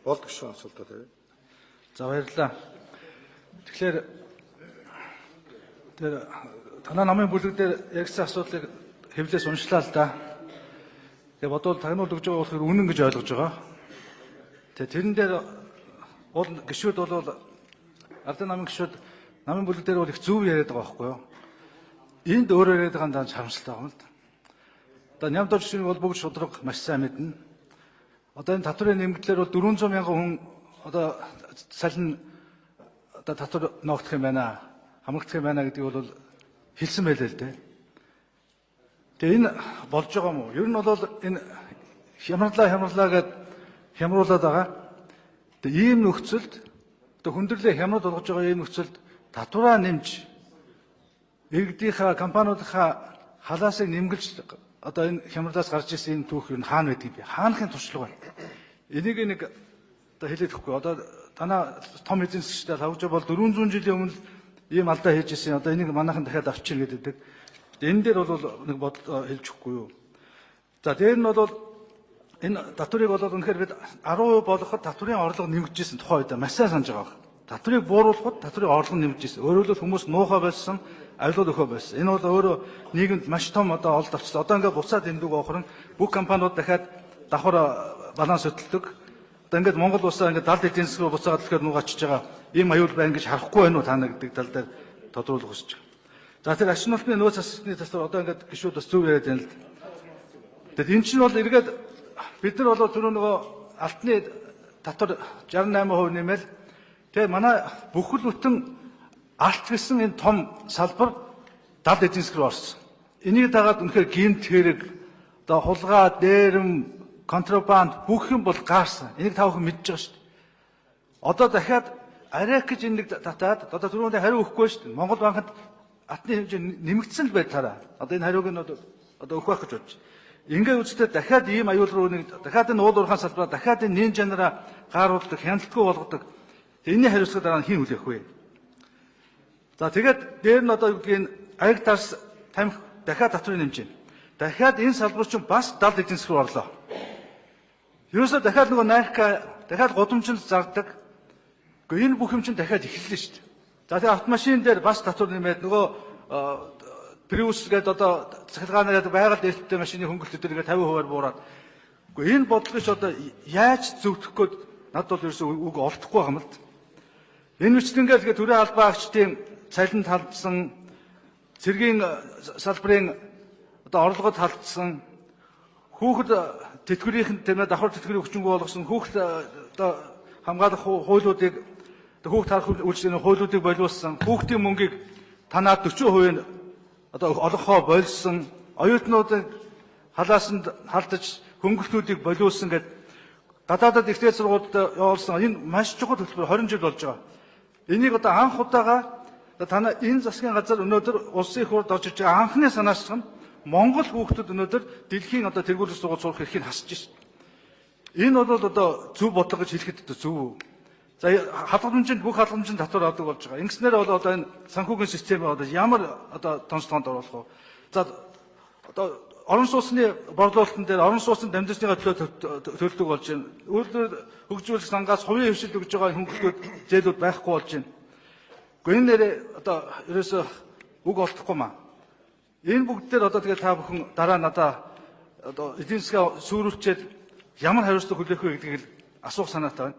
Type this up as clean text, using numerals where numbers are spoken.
Болдог шүү асуултаа тавь. За баярлалаа. Тэгэхээр танаа намын бүлэг дээр ярьсан асуудлыг хэвлээс уншлаа л да. Тэгээ бодвол танууд өгж байгаа болохоор үнэн гэж ойлгож байгаа. Тэгээ тэрэн дээр бол гишүүд бол ардын намын гишүүд намын бүлэг дээр бол их зөв яриад байгаа байхгүй юу? Энд өөрөө яриад байгаа даа харамсалтай байна л да. Одоо нямд жишээ бол бүгд шудраг маш сайн мэднэ. Одоо энэ татврын нэмэгдлэр бол 400 мянган хүн одоо салин одоо татвар ногдох юм байна, хамрагдах юм байна гэдгийг бол хэлсэн байлээ л дээ. Тэгээ энэ болж байгаа юм уу? Ер нь бол энэ хямрлаа гэд хямруулад байгаа. Тэгээ ийм нөхцөлд одоо хүндрэлээ хямрал болгож байгаа ийм нөхцөлд татвараа нэмж иргэдийнхаа компаниудынхаа халаасыг нэмгэлж одоо энэ хямралаас гарч ирсэн энэ түүх юу хаана байдгийг би хаанхын туршлага байна. Энийг нэг одоо хэлээд өгөхгүй. Одоо танаа том эзэн засгчтай тавж бол 400 жилийн өмнө ийм алдаа хийж ирсэн. Одоо энийг манайхан дахиад авчир гэдэг. Энэ дээр бол нэг бодол хэлж өгөхгүй юу. За дээр нь бол энэ татварыг бол үнэхээр бид 10% болгоход татврын орлого нэмэгдсэн тухай үед маш сайн санаж байгаа. Татврыг бууруулахад татврын орлого нэмэгдсэн. Өөрөөр хэлбэл хүмүүс нуухай байсан, авилуул өхөө байсан. Энэ бол өөрөө нийгэмд маш том одоо олд авчсан. Одоо ингээд буцаад энэ дүүг охрон бүх компаниуд дахиад давхар баланс хөдөлдөг. Одоо ингээд Монгол улсаа ингээд далд эдийн засаг руу буцаагаад тэгэхээр нугачиж байгаа ийм аюул байна гэж харахгүй байна уу та нар гэдэг тал дээр тодруулах хүсэж байгаа. За тэр ашин улсны нөөц засгийн тасар одоо ингээд гишүүд бас зөв яриад байна л. Тэгэхээр эн чинь бол эргээд бид нар бол түрүү нөгөө алтны татвар 68% нэмэл тэгээ манай бүхэл бүтэн алт гэсэн энэ том салбар далд эдийн засаг руу орсон. Энийг дагаад үнэхээр гэмт хэрэг одоо хулгай, дээрэм, контрабанд бүх юм бол гаарсан. Энийг та бүхэн мэдж байгаа шүү дээ. Одоо дахиад арай гэж энэ нэг татаад одоо түрүүндээ хариу өгөхгүй шүү дээ. Монгол банкнд атны хэмжээ нэмэгдсэн л байдтаараа. Одоо энэ хариуг нь одоо өгөх байх гэж бодож. Ингээд үстэй дахиад ийм аюул руу нэг дахиад энэ уул уурхайн салбараа дахиад энэ нин жанраа гааруулдаг, хяналтгүй болгодог. Энэний хариуцлага дараа нь хэн хүлээх вэ? За тэгээд дээр нь одоо юу гэдгийг аяг дарс тамхи дахиад татврын нэмж байна. Дахиад энэ салбар чинь бас далд эдийн засаг руу орлоо. Ерөөсөө дахиад нөгөө найрка дахиад гудамжинд зардаг. Гэхдээ энэ бүх юм чинь дахиад эхэллээ шүү дээ. За тэгээд автомашин дээр бас татвар нэмээд нөгөө Prius гэдэг одоо цахилгаанаар байгаль дээртэй машины хөнгөлөлтөд ингээд 50% буураад. Гэхдээ энэ бодлогоч одоо яаж зөвтгөх гээд над бол ерөөсөө үг олдохгүй байгаа юм л. Энэ үчтэнгээл тэгээд төрийн албаа агчдын цалинд халдсан, цэргийн салбарын одоо орлогод халдсан, хүүхэд тэтгэврийн тэмээ давхар тэтгэврийн хүчингү болгосон хүүхэд одоо хамгаалах хуулиудыг хүүхэд харах үйлчлэгийн хуулиудыг болиулсан, хүүхдийн мөнгийг танаа 40% одоо олгохоо болсон, оюутнуудыг халаасанд халдаж хөнгөлтүүдийг болиулсан гэдэг гадаадад ихтэй сургуульд явуулсан энэ маш чухал төлбөр 20 жил болж байгаа. Энийг одоо анх удаага танаа энэ засгийн газар өнөөдөр улсын их хурлд орж иж байгаа анхны санаачилга нь Монгол хүүхдүүд өнөөдөр дэлхийн одоо тэргуулах сургууль сурах эрхийг хасж байна. Энэ бол одоо зөв бодлого гэж хэлэхэд одоо зөв үү? За халамжинд бүх халамжинд татвар авдаг болж байгаа. Ингэснээр бол одоо энэ санхүүгийн системээ одоо ямар одоо тонцлогонд оруулах вэ? За одоо орон сууцны борлуулалтын дээр орон сууцны дамжуулсныгаа төлдөг болж байна. Өөрөөр хөгжүүлэх сангаас хувийн хвшилт өгж байгаа хөнгөлтүүд зээлүүд байхгүй болж байна. Гэхдээ энэ нэрээ одоо ерөөсөө үг олдохгүй маа. Энэ бүгд дээр одоо тэгээ та бүхэн дараа надаа одоо эдийн засгаа сүрүүлчихэд ямар хариуцлага хүлээх вэ гэдгийг асуух санаатай байна.